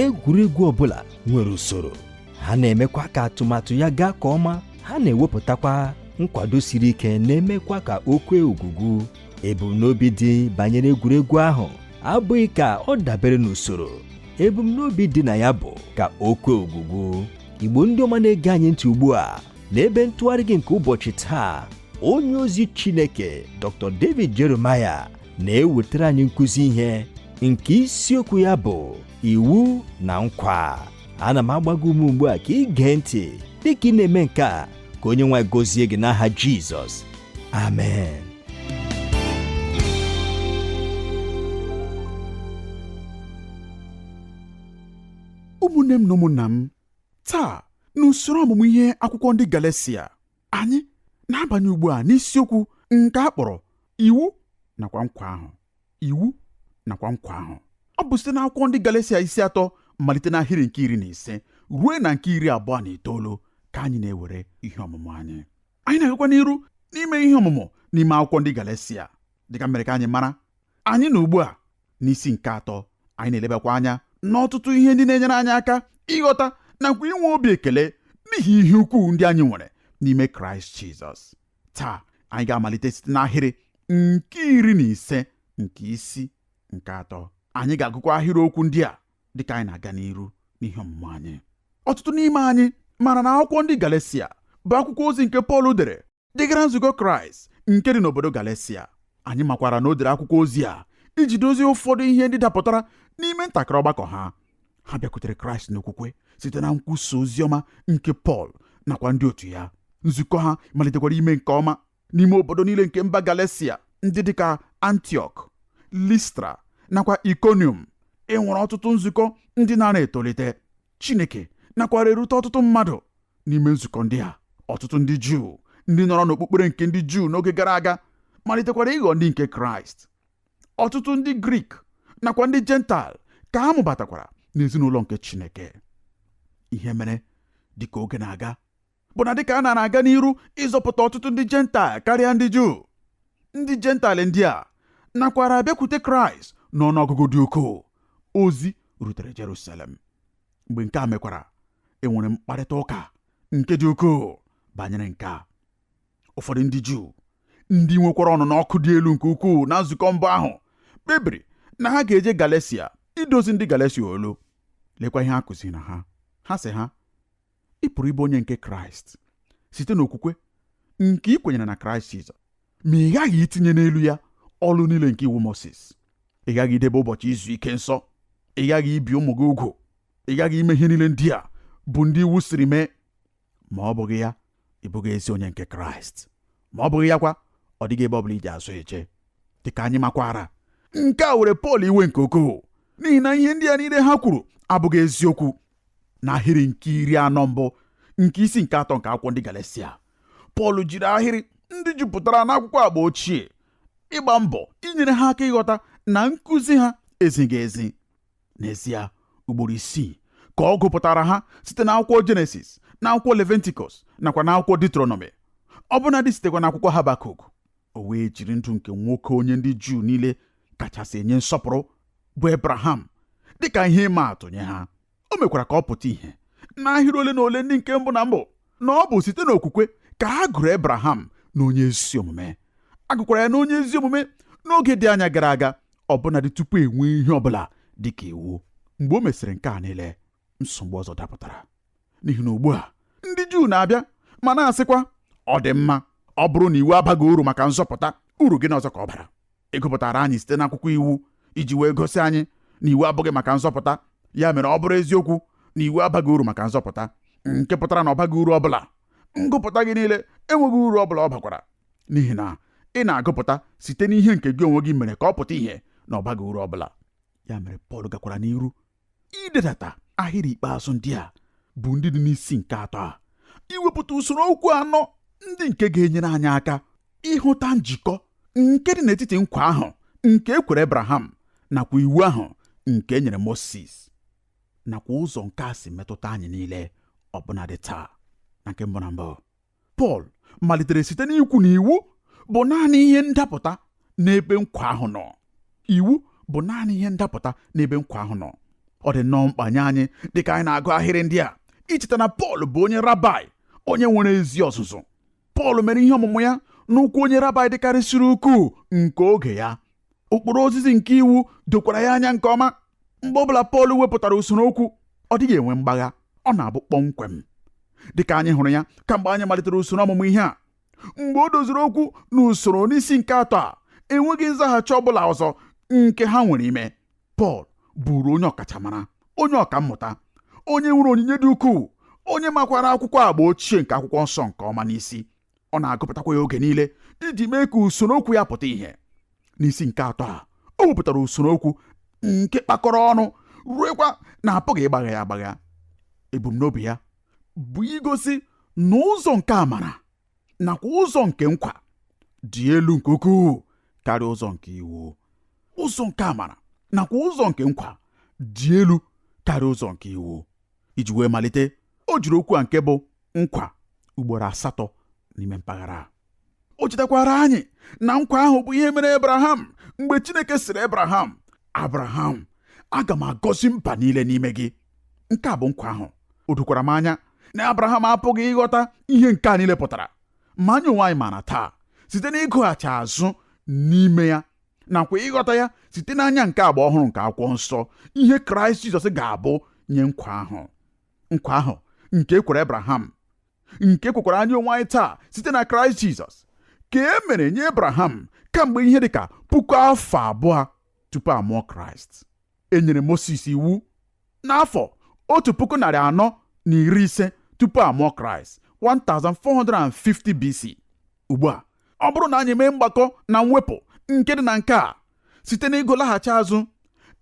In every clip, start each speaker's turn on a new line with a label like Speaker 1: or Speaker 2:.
Speaker 1: egwuregwu ọbụla nwere usoro, ha na-emekwa ka atụmatụ ya gaa ka ọma, ha na-ewepụtakwa nkwado siri ike, na-emekwa ka o kwee ogugu. Ebumnobi dị banyere egwuregwu ahụ abụghị ka ọ dabere n'usoro, ebumnobi dị na ya bụ ka o kwee ogugu. Igbo ndị ọma na-ege anyị ntị ugbu a, n'ebe ntụgharị gị nke ụbọchị taa, onye ozi Chineke Dr. David Jeremiah na-ewetara anyị nkụzi ihe nke isiokwu ya bụ Iwu na Nkwa. Ana m agbago ume ugbu a ka ị gee ntị dịka ị na-eme nke a, ka onye nwe gọzie gị n'aha Jizọs. Amen.
Speaker 2: Ụmụnne m na ụmụnna m, taa n'usoro ọmụmụ ihe akwụkwọ ndị Galatia, anyị na-abanye ugbu a n'isiokwu nke a kpọrọ Iwu nakwa Nkwa ahụ. Iwu nakwa Nkwa ahụ. Ọ bụ site n'akwụkwọ ndị Galatia 3 malite n'ahịrị nke 15 ruo na nke 29 ka anyị na-ewere ihe ọmụmụ anyị. Anyị na-agakwa n'iru n'ime ihe ọmụmụ n'ime akwụkwọ ndị Galatia, dịka mere ka anyị mara. Anyị na ugbu a n'isi nke 3 anyị na-elebakwa anya n'ọtụtụ ihe ndị na-enyere anyị aka ịghọta nakwa inwe obi ekele n'ihi ihe ukwuu ndị anyị nwere n'ime Kraịst Jizọs. Taa anyị ga-amalite site n'ahịrị nke 15 nke isi nke 3. Anyị ga-agụkwa ahịrịokwu ndị a dịka anyị na-aga n'iru n'ihe ọmụmụ anyị. Ọtụtụ n'ime anyị mara na akwụkwọ ndị Galatia bụ akwụkwọ ozi nke Pọl dere dịgara nzukọ Kraịst nke dị n'obodo Galatia. Anyị makwara na o dere akwụkwọ ozi a iji dozie ụfọdụ ihe ndị dapụtara n'ime ntakịrị ọgbakọ ha. Ha bịakwutere Kraịst n'okwukwe site na nkwusa ozi ọma nke Pọl nakwa ndị otu ya. Nzukọ ha malitekwara ime nke ọma n'ime obodo niile nke mba Galatia, ndị dịka Antiọk, Listra nakwa Ikonium. Enwere ọtụtụ nzukọ ndị na-etolite. Chineke nakwara erute ọtụtụ mmadụ n'ime nzukọ ndị a. Ọtụtụ ndị Juu ndị nọrọ n'okpukpere nke ndị Juu n'oge gara aga malitekwara ịghọ ndị nke Kraịst. Ọtụtụ ndị Grik nakwa ndị Jental ka ha mụbatakwara n'ezinụlọ nke Chineke. Ihe mere dịka oge na-aga bụ na dịka a na-aga n'iru ịzọpụta ọtụtụ ndị Jental karịa ndị Juu, ndị Jental ndị a nakwara abịakwute Kraịst n'ọnụọgụgụ dị ukwuu. Ozi rutere Jerusalem. Mgbe nke a mekwara, enwere mkparịta ụka nke dị ukwuu banyere nke a. Ụfọdụ ndị Juu ndị nwekwara ọnụnọ ọkụ dị elu nke ukwuu na nzukọ mbụ ahụ kpebiri na ha ga-eje Galatia idozi ndị Galatia olu. Lekwa ihe ha kụziri na ha. Ha sị ha, ị pụrụ ịbụ onye nke Kraịst site n'okwukwe nke ị kwenyere na Kraịst Jizọs, ma ị ghaghị itinye n'elu ya ọlụ niile nke iwu Moses. Ị gaghị idebe ụbọchị izu ike nsọ, ị gaghị ibi ụmụ gị ugwu, ị gaghị ime ihe niile ndị a bụ ndị iwu siri mee. Ma ọ bụghị ya, ị bụghị ezi onye nke Kraịst. Ma ọ bụghị ya kwa, ọ dịghị ebe ọbụla iji azụ eje. Dịka anyị makwara, nke a were Pọl iwe nke ukwuu n'ihi na ihe ndị a niile ha kwuru abụghị eziokwu. N'ahịrị nke 40 mbụ nke isi nke 3 nke akwụkwọ ndị Galatia, Pọl jiri ahịrị ndị jupụtara n'akwụkwọ agba ochie ịgba mbọ inyere ha aka ịghọta na nkụzi ha ezighị ezi. N'ezie, ugboro 6 ka ọ gụpụtara ha site n'akwụkwọ Jenesis, n'akwụkwọ Leviticus nakwa n'akwụkwọ Deuteronomy, ọbụnadị sitekwa n'akwụkwọ Habakuk. O wee jiri ndụ nke nwoke onye ndị Juu niile kachasị enye nsọpụrụ bụ Abraham dịka ihe ịma atụ nye ha. O mekwara ka ọ pụta ihe n'ahịrị ole na ole ndị nke mbụ na mbụ na ọ bụ site n'okwukwe ka ha gụrụ Abraham na onye ezi omume. A gụkwara ya na onye ezi omume n'oge dị anya gara aga, ọbụnadị tupu enwee ihe ọbụla dịka iwu. Mgbe o mesịrị nke a niile, nsogbu ọzọ dapụtara. N'ihi na ugbu a ndị Juu na-abịa ma na-asịkwa, ọ dị mma, ọ bụrụ na iwu abaghị uru maka nzọpụta, uru gị n'ọzọ ka ọ bara. Ịgụpụtara anyị site n'akwụkwọ iwu iji wee gosi anyị na iwu abụghị maka nzọpụta. Ya mere, ọ bụrụ eziokwu na iwu abaghị uru maka nzọpụta, nke pụtara na ọ baghị uru ọbụla, ngụpụta gị niile enweghị uru ọbụla ọ bakwara, n'ihi na ị na-agụpụta site n'ihe nke gị onwe gị mere ka ọ pụta ihe na ọ baghị uru ọbụla. Ya mere, Pọl gakwara n'iru idedata ahịrị ikpeazụ ndị a bụ ndị dị n'isi nke 3 a, iwepụta usoro okwu 4 ndị nke ga-enyere anyị aka ịhụta njikọ nke dị n'etiti nkwa ahụ nke e kwere Abraham nakwa iwu ahụ nke e nyere Moses, nakwa ụzọ nke a si metụta anyị niile ọbụnadị taa. Na nke mbụ na mbụ, Pọl malitere site n'ikwu na iwu bụ naanị ihe ndapụta n'ebe nkwa ahụ nọ. Iwu bụ naanị ihe ndapụta n'ebe nkwa ahụ nọ. ọ dị nnọọ mkpa nye anyị dịka anyị na-agụ ahịrị ndị a icheta na Pọl bụ onye rabai, onye nwere ezi ọzụzụ. Pọl mere ihe ọmụmụ ya n'ụkwụ onye rabai dịkarịsịrị ukwuu nke oge ya. Ụkpụrụ ozizi nke iwu dokwara ya anya nke ọma. Mgbe ọbụla Pọl wepụtara usoro okwu, ọ dịghị enwe mgbagha, ọ na-abụ kpọmkwem. Dịka anyị hụrụ ya kamgbe anyị malitere usoro ọmụmụ ihe a, mgbe o doziri okwu n'usoro n'isi nke atọ a, enweghị nzaghachi ọbụla ọzọ nke ha nwere ime. Pọl bụrụ onye ọkachamara, onye ọkammụta, onye nwere onyinye dị ukwuu, onye makwara akwụkwọ agba ochie nke akwụkwọ nsọ nke ọma n'isi. Ọ na-agụpụtakwa ya oge niile iji mee ka usoro okwu ya pụta ihe. N'isi nke atọ a, o wepụtara usoro okwu nke kpakọrọ ọnụ ruekwa na apụghị ịgbagha ya agbagha. Ebumnobi ya bụ igosi na ụzọ nke amara nakwa ụzọ nke nkwa dị elu nke ukwuu karịa ụzọ nke iwu. Ụzọ nke amara nakwa ụzọ nke nkwa dị elu karịa ụzọ nke iwu. Iji wee malite, o jiri okwu a nke bụ nkwa ugboro 8 n'ime mpaghara. O chetakwara anyị na nkwa ahụ bụ ihe mere Abraham mgbe Chineke sịrị Abraham, aga m agọzi mba niile n'ime gị. Nke a bụ nkwa ahụ. O dokwara m anya na Abraham apụghị ịghọta ihe nke a niile pụtara, ma anyị onwe anyị maara taa site n'ịgụghachi azụ n'ime ya nakwa ịghọta ya site n'anya nke agba ọhụrụ nke akwụkwọ nsọ ihe Kraịst Jizọs ga-abụ nye nkwa ahụ nke ekwere Abraham, nke kwekwara anyị onwe anyị taa site na Kraịst Jizọs, ka e mere nye Abraham kamgbe ihe dịka 2,000 tupu a mụọ Kraịst. E nyere Mosis iwu n'afọ 1450 tupu a mụọ Kraịst, 1450 BC. Ugbu a, ọ bụrụ na anyị mee mgbakọ na mwepụ nke dị na nke a site n'ịgụ laghachi azụ,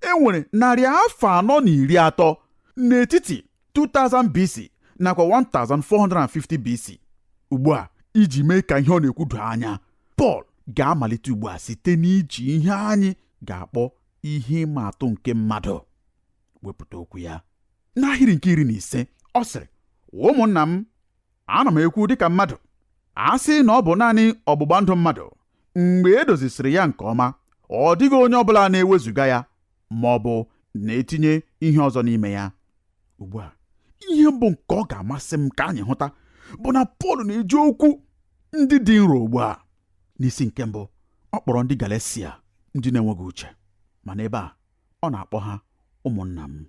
Speaker 2: e nwere 430 n'etiti 2000 BC nakwa 1450 BC. Ugbu a, iji mee ka ihe ọ na-ekwu doo anya, Pọl ga-amalite ugbu a site n'iji ihe anyị ga-akpọ ihe ịma atụ nke mmadụ wepụta okwu ya. N'ahịrị nke 15, ọ sịrị, ụmụnna m, ana m ekwu dịka mmadụ. A sị na ọ bụ naanị ọgbụgba ndụ mmadụ mgbe e dozisịrị ya nke ọma, ọ dịghị onye ọbụla na-ewezuga ya ma ọ bụ na-etinye ihe ọzọ n'ime ya. Ugbu a, ihe mbụ nke ọ ga-amasị m ka anyị hụta bụ na Pọl na-eji okwu ndị dị nro ugbu a. N'isi nke mbụ, ọ kpọrọ ndị Galatia ndị na-enweghị uche, ma n'ebe a ọ na-akpọ ha ụmụnna m.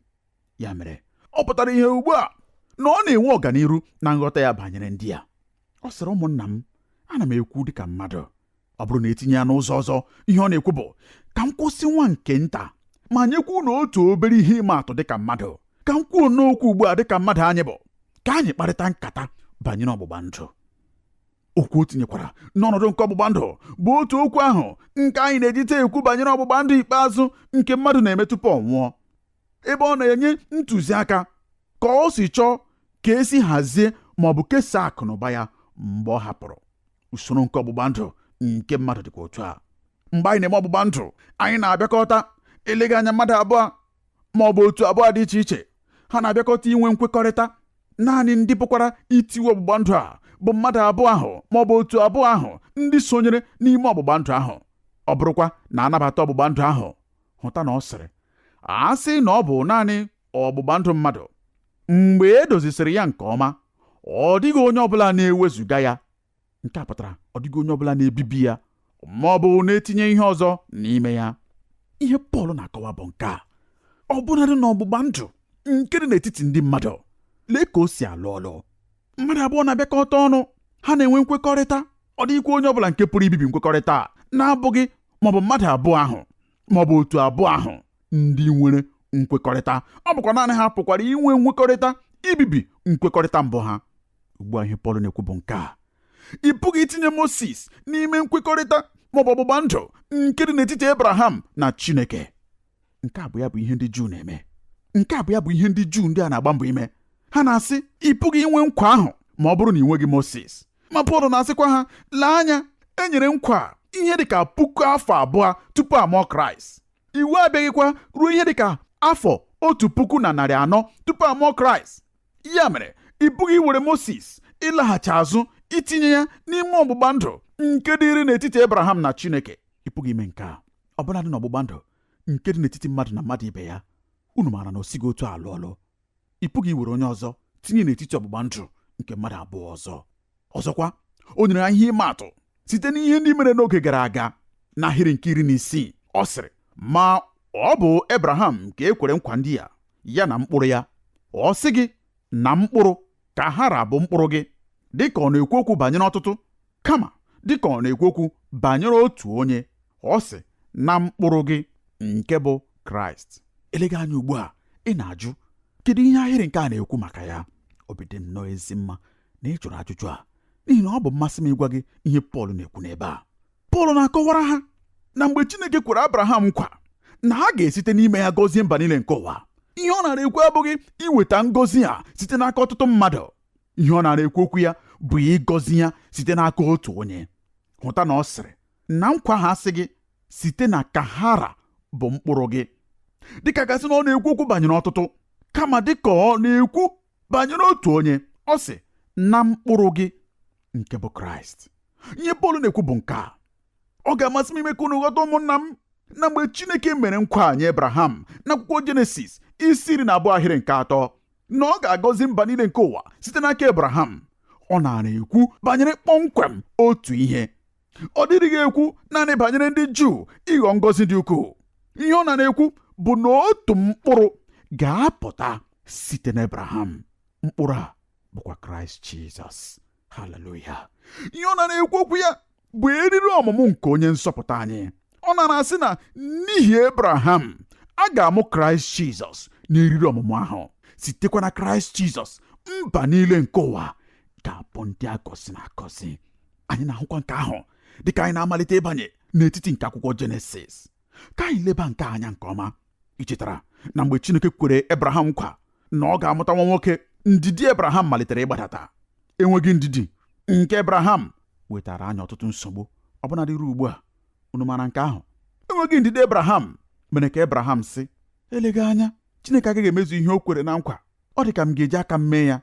Speaker 2: Ya mere, ọ pụtara ihe ugbu a na ọ na-enwe ọganiru na nghọta ya banyere ndị a. Ọ sịrị, ụmụnna m, ana m ekwu dịka mmadụ. Ọ bụrụ na etinye ya n'ụzọ ọzọ, ihe ọ na-ekwu bụ ka m kwụsị nwa nke nta ma nyekwu na otu obere ihe ịma atụ dịka mmadụ. Ka m kwuo n'okwu ugbu a dịka mmadụ anyị bụ, ka anyị kparịta nkata banyere ọgbụgba ndụ. Okwu o tinyekwara n'ọnọdụ nke ọgbụgba ndụ bụ otu okwu ahụ nke anyị na-ejite ekwu banyere ọgbụgba ndụ ikpeazụ nke mmadụ na-eme tupu ọ nwụọ, ebe ọ na-enye ntụziaka ka o si chọọ ka esi hazie ma ọ bụ kesaa akụ na ụba ya mgbe ọ hapụrụ. Usoro nke ọgbụgba ndụ nke mmadụ dịkwa otu a. Mgbe anyị na-eme ọgbụgba ndụ, anyị na-abịakọta eleghị anya mmadụ abụọ ma ọ bụ otu abụọ dị iche iche. Ha na-abịakọta inwe nkwekọrịta. Naanị ndị pụkwara itiwe ọgbụgba ndụ a bụ mmadụ abụọ ahụ ma ọ bụ otu abụọ ahụ ndị sonyere n'ime ọgbụgba ndụ ahụ. Ọ bụrụkwa na anabata ọgbụgba ndụ ahụ, hụta na ọ sịrị, a sị na ọ bụ naanị ọgbụgba ndụ mmadụ mgbe e dozisịrị ya nke ọma, ọ dịghị onye ọbụla na-ewezuga ya. Nke a pụtara ọ dịghị onye ọbụla na-ebibi ya ma ọ bụ na-etinye ihe ọzọ n'ime ya. Ihe Pọl na-akọwa bụ nke a. Ọ bụladị na ọgbụgba ndụ nke dị n'etiti ndị mmadụ, lee ka o si alụ ọlụ. Mmadụ abụọ na-abịakọta ọnụ, ha na-enwe nkwekọrịta. Ọ dịghịkwa onye ọbụla nke pụrụ ibibi nkwekọrịta a na-abụghị maọbụ mmadụ abụọ ahụ maọbụ otu abụọ ahụ ndị nwere nkwekọrịta. Ọ bụkwa naanị ha pụkwara inwe nkwekọrịta ibibi nkwekọrịta mbụ ha. Ugbu a, ihe Pọl na-ekwu bụ nke a. Ị pụghị itinye Mosis n'ime nkwekọrịta maọbụ ọgbụgba ndụ nke dị n'etiti Abraham na Chineke. Nke a bụ ya bụ ihe ndị Juu na-eme. Nke a bụ ya bụ ihe ndị Juu ndị a na-agba mbọ ime. Ha na-asị, ị pụghị inwe nkwa ahụ ma ọ bụrụ na ị nweghị Mosis. Ma Pọl na-asịkwa ha, lee anya, e nyere nkwa ihe dịka 2,000 tupu a mụọ Kraịst. Iwu abịaghịkwa ruo ihe dịka afọ 1,400 tupu a mụọ Kraịst. Ya mere, ị pụghị iwere Mosis ịlaghachi azụ itinye ya n'ime ọgbụgba ndụ nke dịrị n'etiti Abraham na Chineke. Ị pụghị ime nke a. Ọbụladị na ọgbụgba ndụ nke dị n'etiti mmadụ na mmadụ ibe ya, unu maara na o sighị otu alụ ọlụ. Ị pụghị iwere onye ọzọ tinye n'etiti ọgbụgba ndụ nke mmadụ abụọ ọzọ. Ọzọkwa, o nyere anyị ihe ịma atụ site n'ihe ndị mere n'oge gara aga. N'ahịrị nke 16 ọ sịrị, ma ọ bụ Ebraham nke e kwere nkwa ndị ya na mkpụrụ ya. Ọ sị gị na mkpụrụ ka hara bụ mkpụrụ gị, dịka ọ na-ekwu okwu banyere ọtụtụ, kama dịka ọ na-ekwu okwu banyere otu onye. Ọ sị na mkpụrụ gị nke bụ Kraịst. Eleghị anya ugbu a ị na-ajụ, kedu ihe ahịrị nke a na-ekwu maka ya? Obi dị m nnọọ ezi mma na ị jụrụ ajụjụ a, n'ihi na ọ bụ mmasị m ịgwa gị ihe Pọl na-ekwu n'ebe a. Pọl na-akọwara ha na mgbe Chineke kwere Abraham nkwa na ha ga-esite n'ime ya gọzie mba niile nke ụwa, ihe ọ nara ekwu abụghị iweta ngọzi a site n'aka ọtụtụ mmadụ. Ihe ọ nara ekwu okwu ya bụ ịgọzi ya site n'aka otu onye. Hụta na ọ sịrị na nkwa ha asị gị site na kahara bụ mkpụrụ gị, dịka gasị na ọ na-ekwu okwu banyere ọtụtụ, kama dịka ọ na-ekwu banyere otu onye. Ọ sị na mkpụrụ gị nke bụ Kraịst. Ihe Pọl na-ekwu bụ nke a. Ọ ga-amasị m ime ka unu ghọta, ụmụnna m, na mgbe Chineke mere nkwa nye Abraham n'akwụkwọ Jenesis 12:3 na ọ ga-agọzi mba niile nke ụwa site n'aka Abraham, ọ na-ekwu banyere kpọmkwem otu ihe. Ọ dịrịghị ekwu naanị banyere ndị Juu ịghọ ngọzi dị ukwuu. Ihe ọ na-ekwu bụ na otu mkpụrụ ga-apụta site n'Abraham. Mkpụrụ a bụkwa Kraịst Jizọs. Haleluya. Ihe ọ na-ekwu okwu ya bụ eriri ọmụmụ nke onye nzọpụta anyị. Ọ na-asị na n'ihi Abraham a ga-amụ Kraịst Jizọs n'eriri ọmụmụ ahụ. Sitekwa na Kraịst Jizọs, mba niile nke ụwa ga-abụ ndị a gọziri agọzi. Anyị na-ahụkwa nke ahụ dịka anyị na-amalite ịbanye n'etiti nke akwụkwọ Jenesis. Ka anyị leba nke anya nke ọma. Ị chetara na mgbe Chineke kwere Abraham nkwa na ọ ga-amụta nwa nwoke, ndidi Abraham malitere ịgbadata. Enweghị ndidi nke Abraham wetara anyị ọtụtụ nsogbu, ọbụnadị ruo ugbu a. Unu maara nke ahụ. Enweghị ndidi Abraham mere ka Abraham sị, eleghị anya Chineke agaghị emezu ihe o kwere na nkwa. Ọ dị ka m ga-eji aka m mee ya.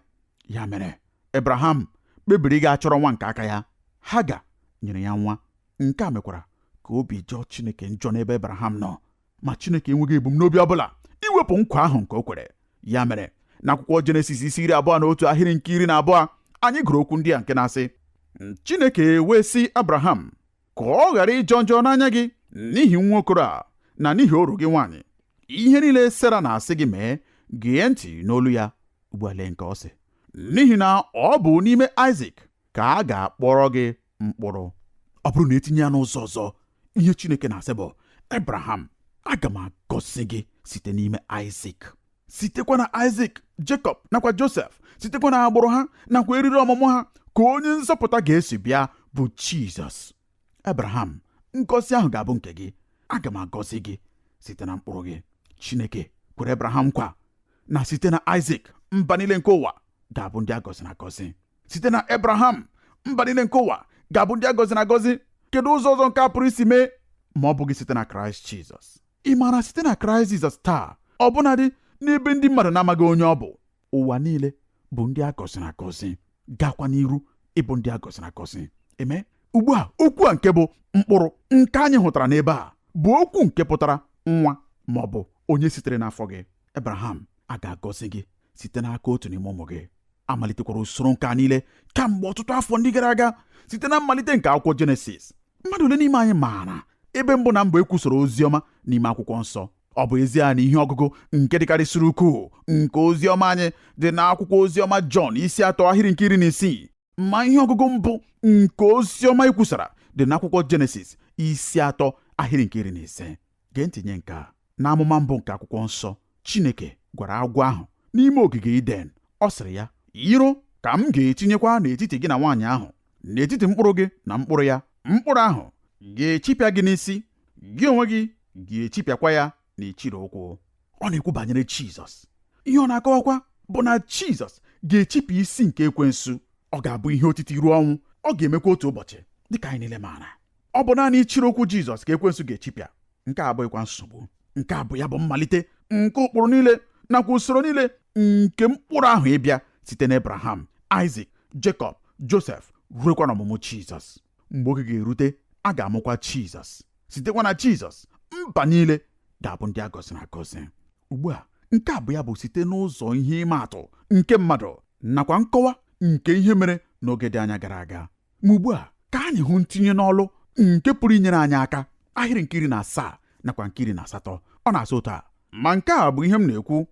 Speaker 2: Ya mere Abraham kpebiri ịga achọrọ nwa nke aka ya. Haga nyere ya nwa. Nke a mekwara ka obi jọọ Chineke njọ n'ebe Abraham nọ, ma Chineke enweghị ebumnobi ọbụla iwepụ nkwa ahụ nke o kwere. Ya mere n'akwụkwọ Jenesis 21:12 anyị gụrụ okwu ndị a nke na-asị, Chineke wee sị Abraham ka ọ ghara ịjọ njọ n'anya gị n'ihi nwa okoro a na n'ihi oru gị nwaanyị. Ihe niile Sera na-asị gị mee, gee ntị n'olu ya. Ugbu a lee nke ọ sị, n'ihi na ọ bụ n'ime Aịzik ka a ga-akpọrọ gị mkpụrụ. Ọ bụrụ na etinye ya n'ụzọ ọzọ, ihe Chineke na-asị bụ, Abraham, aga m agọzi gị site n'ime Aịzik. Sitekwa na Aịzik, Jekọb nakwa Josef, sitekwa na agbụrụ ha nakwa eriri ọmụmụ ha ka onye nzọpụta ga-esi bịa bụ Jizọs. Abraham, ngọzi ahụ ga-abụ nke gị. Aga m agọzi gị site na mkpụrụ gị. Chineke kwere Abraham nkwa na site na Aịzik mba niile nke ụwa ga-abụ ndị agọziri agọzi. Site na Abraham mba niile nke ụwa ga-abụ ndị agọziri agọzi. Kedu ụzọ ọzọ nke a pụrụ isi mee ma ọ bụghị site na Kraịst Jizọs? Ị maara, site na Kraịst Jizọs taa, ọbụnadị n'ebe ndị mmadụ na-amaghị onye ọ bụ, ụwa niile bụ ndị agọziri agọzi, gakwa n'iru ịbụ ndị agọziri agọzi. Eme ugbu a, okwu a nke bụ mkpụrụ nke anyị hụtara n'ebe a bụ okwu nke pụtara nwa ma ọ bụ onye sitere n'afọ gị. Abraham a ga-agọzi gị site n'aka otu n'ime ụmụ gị. Amalitekwara usoro nke a niile kamgbe ọtụtụ afọ ndị gara aga site na mmalite nke akwụkwọ Jenesis. Mmadụ ole n'ime anyị maara ebe mbụ na mbụ ekwusoro ozi ọma n'ime akwụkwọ nsọ? Ọ bụ ezie na ihe ọgụgụ nke dịkarịsịrị ukwuu nke ozi ọma anyị dị n'akwụkwọ ozi ọma Jọn 3:16, ma ihe ọgụgụ mbụ nke ozi ọma ekwusara dị n'akwụkwọ Jenesis 3:15. Gee ntị nye nke a. N'amụma mbụ nke akwụkwọ nsọ, Chineke gwara agwọ ahụ n'ime ogige Iden. Ọ sịrị ya, iro ka m ga-etinyekwa n'etiti gị na nwaanyị ahụ, n'etiti mkpụrụ gị na mkpụrụ ya. Mkpụrụ ahụ ga-echipịa gị n'isi, gị onwe gị ga-echipịakwa ya n'ikiri ụkwụ. Ọ na-ekwu banyere Jizọs. Ihe ọ na-akọwakwa bụ na Jizọs ga-echipụ isi nke ekwensu. Ọ ga-abụ ihe otiti ruo ọnwụ. Ọ ga-emekwa otu ụbọchị, dịka anyị niile maara. Ọ bụ naanị ichiri okwu Jizọs ka ekwensu ga-echipịa. Nke a abụghịkwa nsogbu. Nke a bụ ya bụ mmalite nke ụkpụrụ niile nakwa usoro niile nke mkpụrụ ahụ ịbịa site na Abraham, Aịzik, Jekọb, Josef ruekwa n'ọmụmụ Jizọs. Mgbe oge ga-erute, a ga-amụkwa Jizọs. Sitekwa na Jizọs, mba niile ga-abụ ndị agọziri agọzi. Ugbu a, nke a bụ ya bụ site n'ụzọ ihe ịma atụ nke mmadụ nakwa nkọwa nke ihe mere n'oge dị anya gara aga. Ma ugbu a ka anyị hụ ntinye n'ọlụ nke pụrụ inyere anyị aka. Ahịrị nke 17 nakwa nke 18 ọ na-asị otu a: ma nke a bụ ihe m na-ekwu,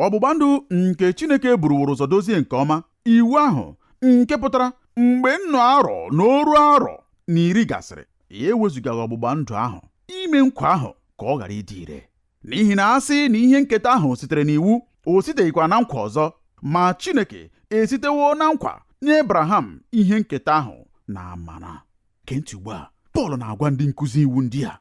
Speaker 2: ọgbụgba ndụ nke Chineke buruworo ụzọ dozie nke ọma, iwu ahụ nke pụtara mgbe nnọ arọ na oru arọ na 10 gasịrị, ya ewezugaghị ọgbụgba ndụ ahụ ime nkwa ahụ ka ọ ghara ịdị ire. N'ihi na a sị na ihe nketa ahụ sitere n'iwu, o siteghịkwa na nkwa ọzọ, ma Chineke esitewo na nkwa nye Abraham ihe nketa ahụ na amara. Kentị ugbu a Pọl na-agwa ndị nkụzi iwu ndị a: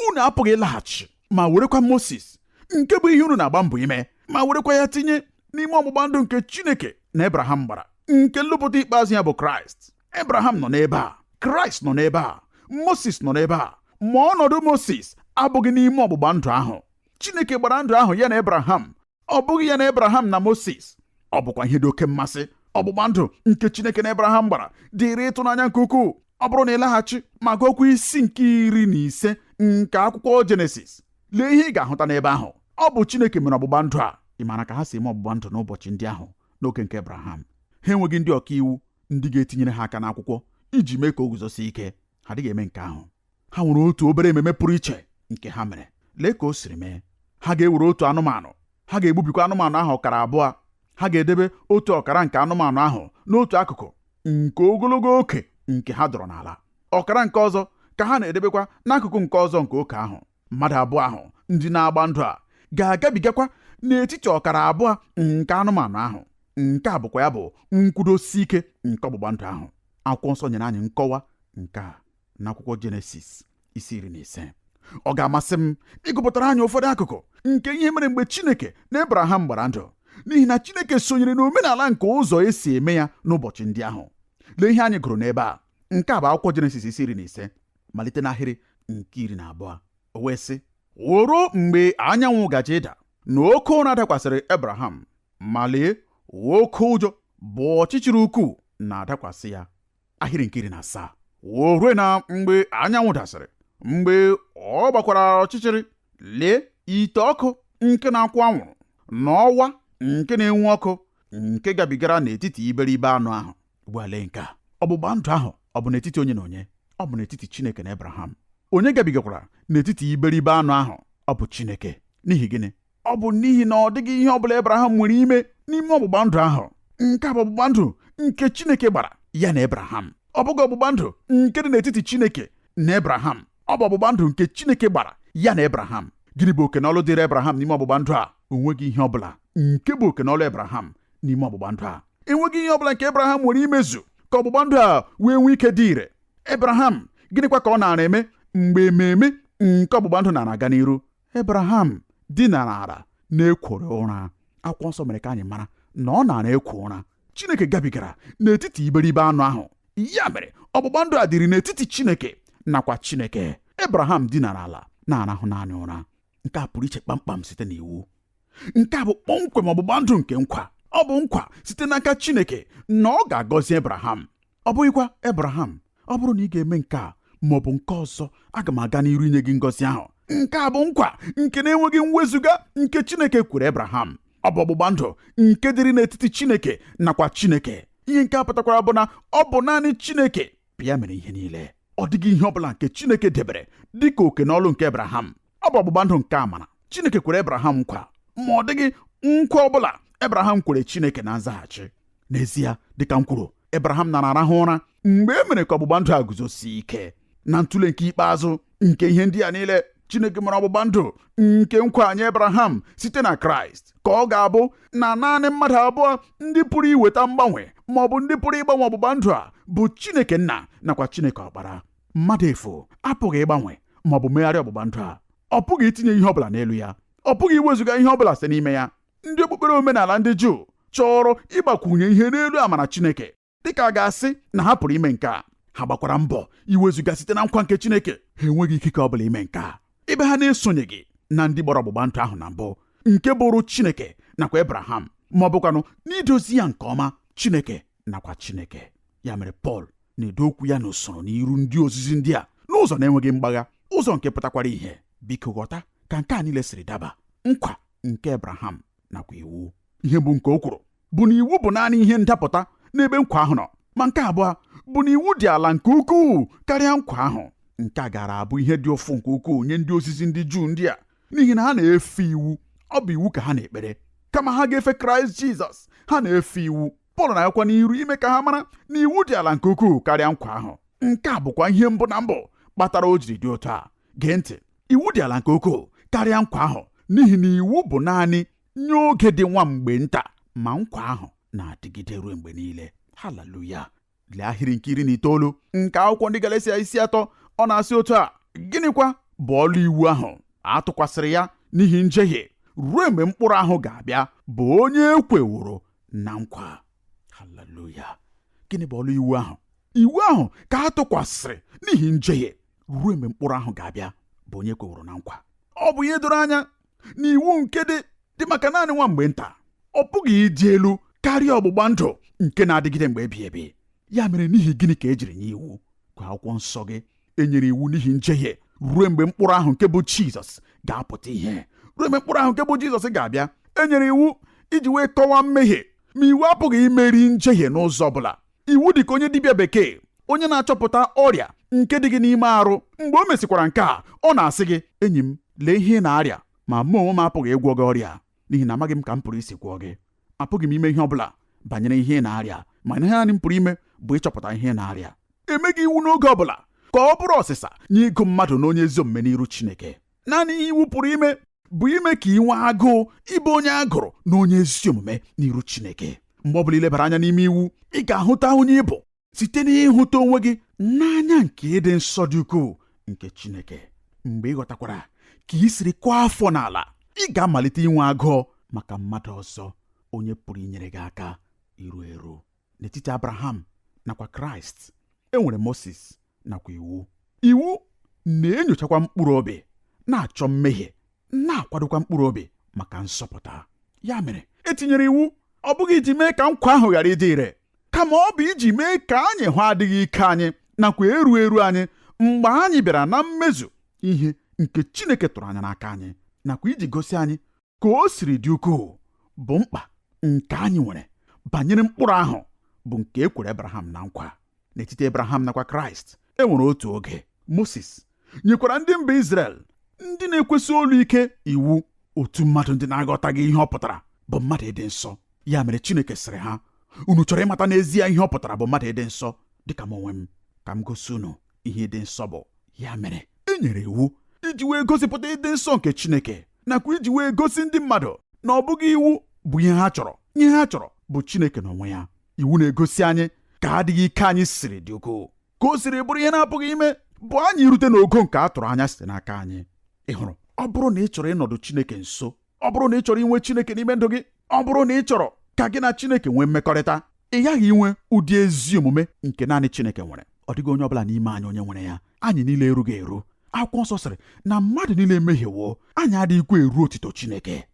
Speaker 2: unu apụghị ịlaghachi ma werekwa Mosis nke bụ ihe unu na-agba mbọ ime, ma werekwa ya tinye n'ime ọgbụgba ndụ nke Chineke na Abraham gbara, nke nlụpụta ikpeazụ ya bụ Kraịst. Abraham nọ n'ebe a, Kraịst nọ n'ebe a, Mosis nọ n'ebe a, ma ọnọdụ Mosis abụghị n'ime ọgbụgba ndụ ahụ. Chineke gbara ndụ ahụ ya na Abraham, ọ bụghị ya na Abraham na Mosis. Ọ bụkwa ihe dị oke mmasị. Ọgbụgba ndụ nke Chineke na Abraham gbara dịrị ịtụnanya nke ukwuu. Ọ bụrụ na ịlaghachi ma gụọkwa isi nke 15 nke akwụkwọ Jenesis, lee ihe ị ga-ahụta n'ebe ahụ. Ọ bụ Chineke mere ọgbụgba ndụ a. Ị maara ka ha si eme ọgbụgba ndụ n'ụbọchị ndị ahụ n'oge nke Abraham? Ha enweghị ndị ọka iwu ndị ga-etinyere ha aka n'akwụkwọ iji mee ka o guzosie ike. Ha adịghị eme nke ahụ. Ha nwere otu obere ememe pụrụ iche nke ha mere. Lee ka o siri mee. Ha ga-ewere otu anụmanụ, ha ga-egbubikwa anụmanụ ahụ ọkara abụọ. Ha ga-edebe otu ọkara nke anụmanụ ahụ n'otu akụkụ nke ogologo oke nke ha dọrọ n'ala. Ọkara nke ọzọ ka ha na-edebekwa n'akụkụ nke ọzọ nke oke ahụ. Mmadụ abụọ ahụ ndị na-agba ndụ a ga-agabigakwa n'etiti ọkara abụọ nke anụmanụ ahụ. Nke a bụkwa ya bụ nkwudosi ike nke ọgbụgba ndụ ahụ. Akwụkwọ nsọ nyere anyị nkọwa nke a n'akwụkwọ Jenesis isi 15. Ọ ga-amasị m ịgụpụtara anyị ụfọdụ akụkụ nke ihe mere mgbe Chineke na Abraham gbara ndụ, n'ihi na Chineke sonyere n'omenala nke ụzọ esi eme ya n'ụbọchị ndị ahụ. Lee ihe anyị gụrụ n'ebe a. Nke a bụ akwụkwọ Jenesis isi 15 malite n'ahịrị nke 12. O wee sị: o ruo mgbe anyanwụ gaje ịda na oke ụra dakwasịrị Abraham, ma lee, oke ụjọ bụ ọchịchịrị ukwuu na-adakwasị ya. Ahịrị nke 17. o rue na mgbe anyanwụ dasịrị, mgbe ọ gbakwara ọchịchịrị, lee, ite ọkụ nke na-akwụ anwụrụ na ọwa nke na-enwu ọkụ nke gabigara n'etiti iberibe anụ ahụ. Ugbu a lee nke a. Ọgbụgba ndụ ahụ ọ bụ n'etiti onye na onye? Ọ bụ n'etiti Chineke na Abraham. Onye gabigakwara n'etiti iberibe anụ ahụ? Ọ bụ Chineke. N'ihi gịnị? Ọ bụ n'ihi na ọ dịghị ihe ọbụla Abraham nwere ime n'ime ọgbụgba ndụ ahụ. Nke a bụ ọgbụgba ndụ nke Chineke gbara ya na Abraham. Ọ bụghị ọgbụgba ndụ nke dị n'etiti Chineke na Abraham. Ọ bụ ọgbụgba ndụ nke Chineke gbara ya na Abraham. Gịnị bụ oke na ọlụ dịrị Abraham n'ime ọgbụgba ndụ a? Onweghị ihe ọbụla nke bụ oke na ọlụ Abraham n'ime ọgbụgba ndụ a. Enweghị ihe ọbụla nke Abraham nwere imezu ka ọgbụgba ndụ a wee nwee ike dị ire. Abraham, gịnịkwa ka ọ na-ara eme mgbe ememe nke ọgbụgba ndụ na-aga n'iru? Abraham dinara ala na-ekworo ụra. Akwụkwọ nsọ mere ka anyị mara na ọ na-ara ekwo ụra. Chineke gabigara n'etiti iberibe anụ ahụ. Ya mere ọgbụgba ndụ a dịrị n'etiti Chineke nakwa Chineke. Abraham dinara ala na-arahụ naanị ụra. Nke a pụrụ iche kpamkpam site n'iwu. Nke a bụ kpọmkwem ọgbụgba ndụ nke nkwa. Ọ bụ nkwa site n'aka Chineke na ọ ga-agọzi Abraham. Ọ bụghịkwa Abraham, ọ bụrụ na ị ga-eme nke a ma ọ bụ nke ọzọ, aga m aga n'iru inye gị ngọzi ahụ. Nke a bụ nkwa nke na-enweghị mwezuga nke Chineke kwere Abraham. Ọ bụ ọgbụgba ndụ nke dịrị n'etiti Chineke nakwa Chineke. Ihe nke a pụtakwara bụ na ọ bụ naanị Chineke bịa mere ihe niile. Ọ dịghị ihe ọbụla nke Chineke debere dịka oke n'ọlụ nke Abraham. Ọ bụ ọgbụgba ndụ nke amara. Chineke kwere Abraham nkwa, ma ọ dịghị nkwa ọbụla Abraham kwere Chineke na nzaghachi. N'ezie, dịka m kwuru, Abraham nara arahụ ụra mgbe e mere ka ọgbụgba ndụ a guzosie ike. Na ntụle nke ikpeazụ nke ihe ndị a niile, Chineke mere ọgbụgba ndụ nke nkwa nye Abraham site na Kraịst, ka ọ ga-abụ na naanị mmadụ abụọ ndị pụrụ iweta mgbanwe ma ọ bụ ndị pụrụ ịgbanwe ọgbụgba ndụ a bụ Chineke Nna nakwa Chineke Ọkpara. Mmadụ efu apụghị ịgbanwe ma ọ bụ megharịa ọgbụgba ndụ a. Ọ pụghị itinye ihe ọbụla n'elu ya. Ọ pụghị iwezuga ihe ọbụla site n'ime ya. Ndị okpukpere omenala ndị Juu chọrọ ịgbakwunye ihe n'elu amara Chineke, dịka a ga-asị na ha pụrụ ime nke a. Ha gbakwara mbọ iwezuga site na nkwa nke Chineke. Ha enweghị ikike ọbụla ime nke a, ebe ha na-esonyeghị na ndị gbara ọgbụgba ndụ ahụ na mbụ, nke bụrụ Chineke nakwa Abraham, ma ọ bụkwanụ n'idozi ya nke ọma Chineke nakwa Chineke. Ya mere Pọl na-edo okwu ya n'usoro n'iru ndị ozizi ndị a n'ụzọ na-enweghị mgbagha, ụzọ nke pụtakwara ihe. Biko ghọta ka nke a niile siri daba. Nkwa nke Abraham nakwa iwu. Ihe bụ nke o kwuru bụ na iwu bụ naanị ihe ndapụta n'ebe nkwa ahụ nọ, ma nke abụọ bụ na iwu dị ala nke ukwuu karịa nkwa ahụ. Nke a gara abụ ihe dị ụfụ nke ukwuu nye ndị ozizi ndị Juu ndị a, n'ihi na ha na-efe iwu. Ọ bụ iwu ka ha na-ekpere kama ha ga-efe Kraịst Jizọs. Ha na-efe iwu. Pọl na-akwa n'iru ime ka ha mara na iwu dị ala nke ukwuu karịa nkwa ahụ. Nke a bụkwa ihe mbụ na mbụ kpatara o jiri dị otu a. Gee ntị, iwu dị ala nke ukwuu karịa nkwa ahụ n'ihi na iwu bụ naanị nye oge dị nwa mgbe nta, ma nkwa ahụ na-adịgide ruo mgbe niile. Haleluya. Lee ahịrị nke 19 nke akwụkwọ ndị Galatia isi 3, ọ na-asị otu a: gịnịkwa bụ ọlụ iwu ahụ? Atụkwasịrị ya n'ihi njehie ruo mgbe mkpụrụ ahụ ga-abịa, bụ onye ekweworo na nkwa. Haleluya. Gịnị bụ ọlụ iwu ahụ? Iwu ahụ ka a tụkwasịrị n'ihi njehie ruo mgbe mkpụrụ ahụ ga-abịa, bụ onye ekweworo na nkwa. Ọ bụ ihe doro anya na iwu nke dị maka naanị nwa mgbe nta. Ọ pụghị ịdị elu karịa ọgbụgba ndụ nke na-adịgide mgbe ebighị ebi. Ya mere, n'ihi gịnị ka e jiri nye iwu? Gwa akwụkwọ nsọ gị, e nyere iwu n'ihi njehie ruo mgbe mkpụrụ ahụ nke bụ Jizọs ga-apụta ihe. Ruo mgbe mkpụrụ ahụ nke bụ Jizọs ga-abịa, e nyere iwu iji wee kọwaa mmehie. Ma iwu apụghị imeri njehie n'ụzọ ọbụla. Iwu dị ka onye dibịa bekee, onye na-achọpụta ọrịa nke dị gị n'ime arụ. Mgbe o mesikwara nke a, ọ na-asị gị, enyi m, lee ihe ị na-arịa, ma mụ onwe m apụghị ịgwọ gị ọrịa, n'ihi na amaghị m ka m pụrụ isi gwọọ gị. Apụghị m ime ihe ọbụla banyere ihe ị na-arịa, ma ihe naanị m pụrụ ime bụ ịchọpụta ihe ị na-arịa. Emeghị iwu n'oge ọbụla ka ọ bụrụ ọsịsa nye ịgụ mmadụ na onye ezi omume n'iru Chineke. Naanị ihe iwu pụrụ ime bụ ime ka ị nwee agụụ ịbụ onye a gụrụ na onye ezi omume n'iru Chineke. Mgbe ọbụla ilebara anya n'ime iwu, ị ga-ahụta onye ị bụ site n'ịhụta onwe gị n'anya nke ịdị nsọ dị ukwuu nke Chineke. Mgbe ị ghọtakwara ka ị siri kwa afọ n'ala, ị ga-amalite inwe agụụ maka mmadụ ọzọ, onye pụrụ inyere gị aka iru eru. N'etiti Abraham nakwa Kraịst, e nwere Moses nakwa iwu. Iwu na-enyochakwa mkpụrụ obi, na-achọ mmehie, na-akwadokwa mkpụrụ obi maka nsọpụta. Ya mere, etinyere iwu ọ bụghị iji mee ka nkwa ahụ ghara ịdị ire, kama ọ bụ iji mee ka anyị hụ adịghị ike anyị nakwa eru eru anyị mgbe anyị bịara na mmezu ihe nke Chineke tụrụ anya n'aka anyị, nakwa iji gosi anyị ka o siri dị ukwuu bụ mkpa nke anyị nwere banyere mkpụrụ ahụ bụ nke e kwere Abraham na nkwa. N'etiti Abraham nakwa Kraịst, e nwere otu oge Moses nyekwara ndị mba Izrel, ndị na-ekwesị olu ike, iwu otu mmadụ ndị na-aghọtaghị ihe ọ pụtara bụ mmadụ ịdị nsọ. Ya mere Chineke sịrị ha, unu chọrọ ịmata n'ezie ihe ọ pụtara bụ mmadụ ịdị nsọ dịka m onwe m, ka m gosi unu ihe ịdị nsọ bụ. Ya mere e nyere iwu iji wee gosipụta ịdị nsọ nke Chineke, nakwa iji wee gosi ndị mmadụ na ọ bụghị iwu bụ ihe ha chọrọ. Ihe ha chọrọ bụ Chineke n'onwe ya. Iwu na-egosi anyị ka adịghị ike anyị siri dị ukwuu, ka o siri bụrụ ihe na-apụghị ime bụ anyị irute n'ogo nke a tụrụ anya site n'aka anyị. Ị hụrụ, ọ bụrụ na ị chọrọ ịnọdụ Chineke nso, ọ bụrụ na ị chọrọ inwe Chineke n'ime ndụ gị, ọ bụrụ na ị chọrọ ka gị na Chineke nwee mmekọrịta, ị ghaghị inwe ụdị ezi omume nke naanị Chineke nwere. Ọ dịghị onye ọbụla n'ime anyị onye nwere ya. Anyị niile erughị eru. Akwụkwọ nsọ sịrị na mmadụ niile emehiewo, anyị adịghịkwa eru otito Chineke.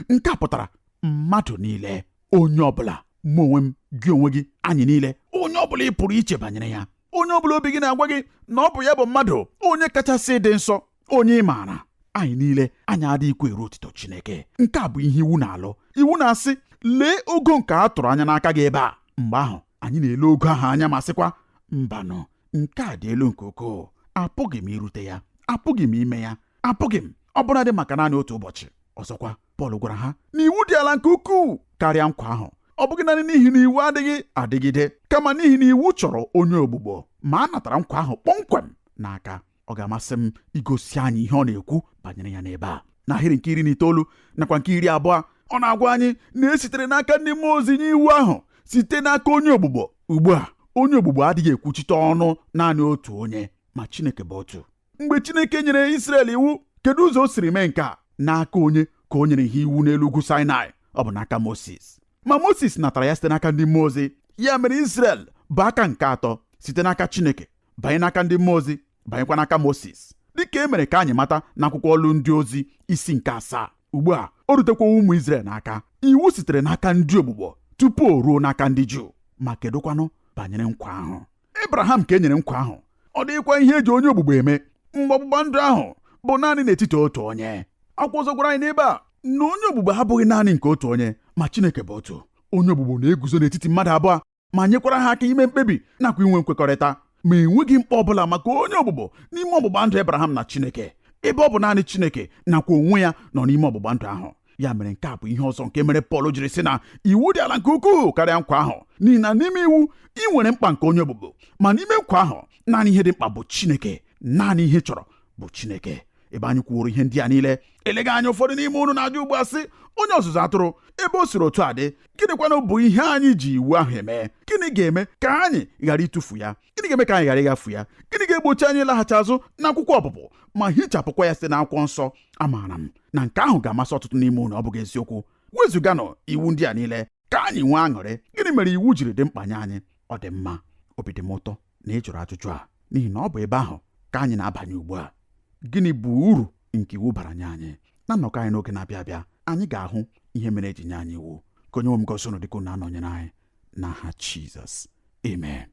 Speaker 2: Nke a pụtara mmadụ niile, onye ọbụla, mụ onwe m, gị onwe gị, anyị niile, onye ọbụla ị pụrụ iche banyere ya, onye ọbụla obi gị na-agwa gị na ọ bụ ya bụ mmadụ onye kachasị dị nsọ, onye ị maara. Anyị niile, anyị adịghịkwa eru otito Chineke. Nke a bụ ihe iwu na-alụ. Iwu na-asị, lee ogo nke a tụrụ anya n'aka gị ebe a. Mgbe ahụ anyị na-ele ogo ahụ anya ma sịkwa, mbanụ, nke a dị elu nke ukwuu, apụghị m irute ya, apụghị m ime ya, apụghị m, ọbụnadị maka naanị otu ụbọchị. Ọzọkwa, Pọl gwara ha na iwu dị ala nke ukwuu karịa nkwa ahụ. Ọ bụghị naanị n'ihi na iwu adịghị adịgide, kama n'ihi na iwu chọrọ onye ogbugbo, ma a natara nkwa ahụ kpọmkwem n'aka. Ọ ga-amasị m igosi anyị ihe ọ na-ekwu banyere ya n'ebe a. N'ahịrị nke 19 nakwa nke 20, ọ na-agwa anyị na esitere n'aka ndị mmụọ ozi nye iwu ahụ site n'aka onye ogbugbo. Ugbu a, onye ogbugbo adịghị ekwuchite ọnụ naanị otu onye, ma Chineke bụ otu. Mgbe Chineke nyere Izrel iwu, kedu ụzọ o siri mee nke a? N'aka onye ka o nyere ha iwu n'elu ugwu Sinai. Ọ bụ n'aka Moses. Ma Moses natara ya site n'aka ndị mmụọ ozi. Ya mere Izrel bụ aka nke atọ site n'aka Chineke banye n'aka ndị mmụọ ozi, banyekwa n'aka Moses, dịka e mere ka anyị mata n'akwụkwọ ọlụ ndị ozi isi nke 7. Ugbu a, o rutekwa ụmụ Izrel n'aka. Iwu sitere n'aka ndị ogbugbo tupu o ruo n'aka ndị Juu. Ma kedụkwanụ banyere nkwa ahụ? Abraham ka e nyere nkwa ahụ. Ọ dịghịkwa ihe eji onye ogbugbo eme, mgbe ọgbụgba ndụ ahụ bụ naanị n'etiti otu onye. Akwụkwọ ọzọ gwara anyị n'ebe a na onye ogbugbo abụghị naanị nke otu onye, ma Chineke bụ otu. Onye ogbugbo na-eguzo n'etiti mmadụ abụọ ma nyekwara ha aka ime mkpebi nakwa inwe nkwekọrịta, ma enweghị mkpa ọbụla maka onye ogbugbo n'ime ọgbụgba ndụ Abraham na Chineke, ebe ọ bụ naanị Chineke nakwa onwe ya nọ n'ime ọgbụgba ndụ ahụ. Ya mere, nke a bụ ihe ọzọ nke mere Pọl jiri sị na iwu dị ala nke ukwuu karịa nkwa ahụ, n'ihi na n'ime iwu ị nwere mkpa nke onye ogbugbo, ma n'ime nkwa ahụ naanị ihe dị mkpa bụ Chineke. Naanị ihe chọrọ bụ Chineke. Ebe anyị kwuoro ihe ndị a niile, elega anya ụfọdụ n'ime unu na-ajụ ugbu a sị, onye ọzụzụ atụrụ, ebe o siri otu a dị, gịnịkwanụ bụ ihe anyị ji iwu ahụ eme? Gịnị ga-eme ka anyị ghara ịtụfu ya? Gịnị ga-eme ka anyị ghara ịghafu ya? Gịnị ga-egbochi anyị ịlaghachi azụ n'akwụkwọ ọpụpụ ma hichapụkwa ya site n'akwụkwọ nsọ? Amaara m na nke ahụ ga-amasị ọtụtụ n'ime unu, ọ bụghị eziokwu? Wezuganụ iwu ndị a niile ka anyị nwee aṅụrị. Gịnị mere iwu jiri dị mkpa nye anyị? Ọ dị mma, obi dị m ụtọ na ị jụrụ ajụjụ a, n'ihi na ọ bụ ebe ahụ ka anyị na-abanye ugbu a. Gịnị bụ uru nke iwu bara nye anyị? Na nnọkọ anyị n'oge na-abịa abịa, anyị ga-ahụ ihe mere eji nye anyị iwu. Ka onye nwe m gosi unu dịka unu na-anọnyere anyị n'aha Jizọs, amen.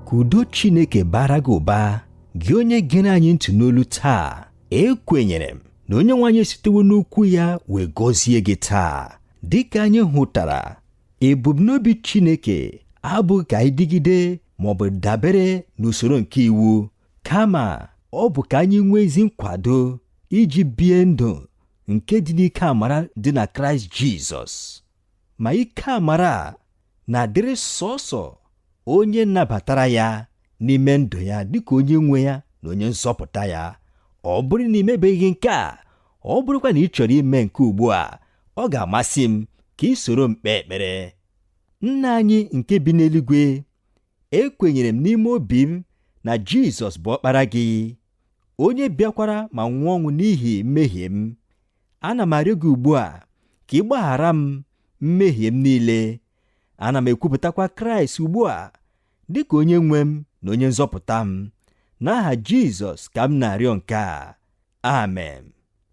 Speaker 1: Ka udo Chineke bara gị ụba, gị onye gere anyị ntị n'olu taa. Ekwenyere m na onye nwe anyị esitewo n'okwu ya wee gọzie gị taa. Dịka anyị hụtara, ebumnobi Chineke abụghị ka anyị dịgide maọbụ dabere n'usoro nke iwu, kama ọ bụ ka anyị nwee ezi nkwado iji bie ndụ nke dị n'ike amara dị na Kraịst Jizọs. Ma ike amara na-adịrị sọsọ onye nabatara ya n'ime ndụ ya dịka onye nwe ya na onye nzọpụta ya. Ọ bụrụ na imebeghị nke a, ọ bụrụkwa na ị chọrọ ime nke ugbu a, ọ ga-amasị m ka ị soro m kpee ekpere. Nna anyị nke bi n'eluigwe, ekwenyere m n'ime obi m na Jizọs bụ ọkpara gị, onye bịakwara ma nwụọ ọnwụ n'ihi mmehie m. Ana m arịọ gị ugbu a ka ị gbaghara m mmehie m niile. Ana m ekwupụtakwa Kraịst ugbu a dịka onye nwe m na onye nzọpụta m. N'aha Jizọs ka m na-arịọ nke a, amen.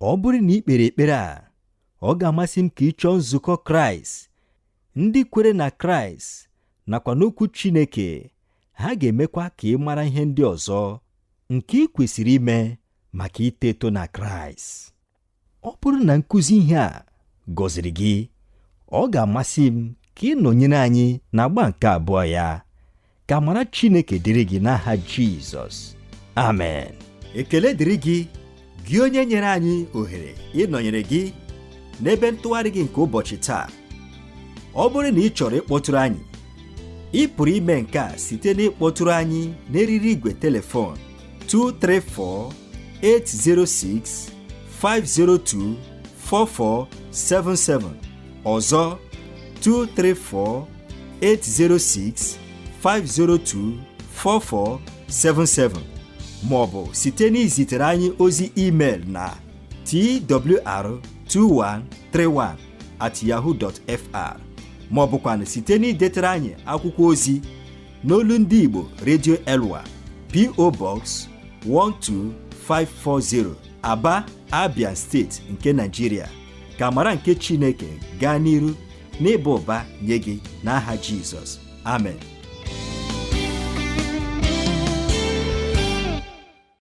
Speaker 1: Ọ bụrụ na ị kpere ekpere a, ọ ga-amasị m ka ị chọọ nzukọ Kraịst. Ndị kwere na Kraịst nakwa n'okwu Chineke, ha ga-emekwa ka ị mara ihe ndị ọzọ nke ị kwesịrị ime maka ito eto na Kraịst. Ọ bụrụ na nkụzi ihe a gọziri gị, ọ ga-amasị m ka ị nọnyere anyị na agba nke abụọ ya. Ka amara Chineke dịrị gị n'aha Jizọs, amen. Ekele dịrị gị, gị onye nyere anyị ohere ịnọnyere gị n'ebe ntụgharị gị nke ụbọchị taa. Ọ bụrụ na ị chọrọ ịkpọtụrụ anyị, ị pụrụ ime nke a site n'ịkpọtụrụ anyị n'eriri igwe telefon 234-806-502-4477, ọzọ 234-806-502-4477, maọbụ site n'izitere anyị ozi email na twr2131@yahoo.fr, maọbụkwanụ site n'idetere anyị akwụkwọ ozi n'olu ndị Igbo Radio Elwa, P.O. Box 12540, Aba, Abia Steeti nke Nigeria. Ka amara nke Chineke gaa n'iru n'ịba ụba nye gị n'aha Jizọs, amen.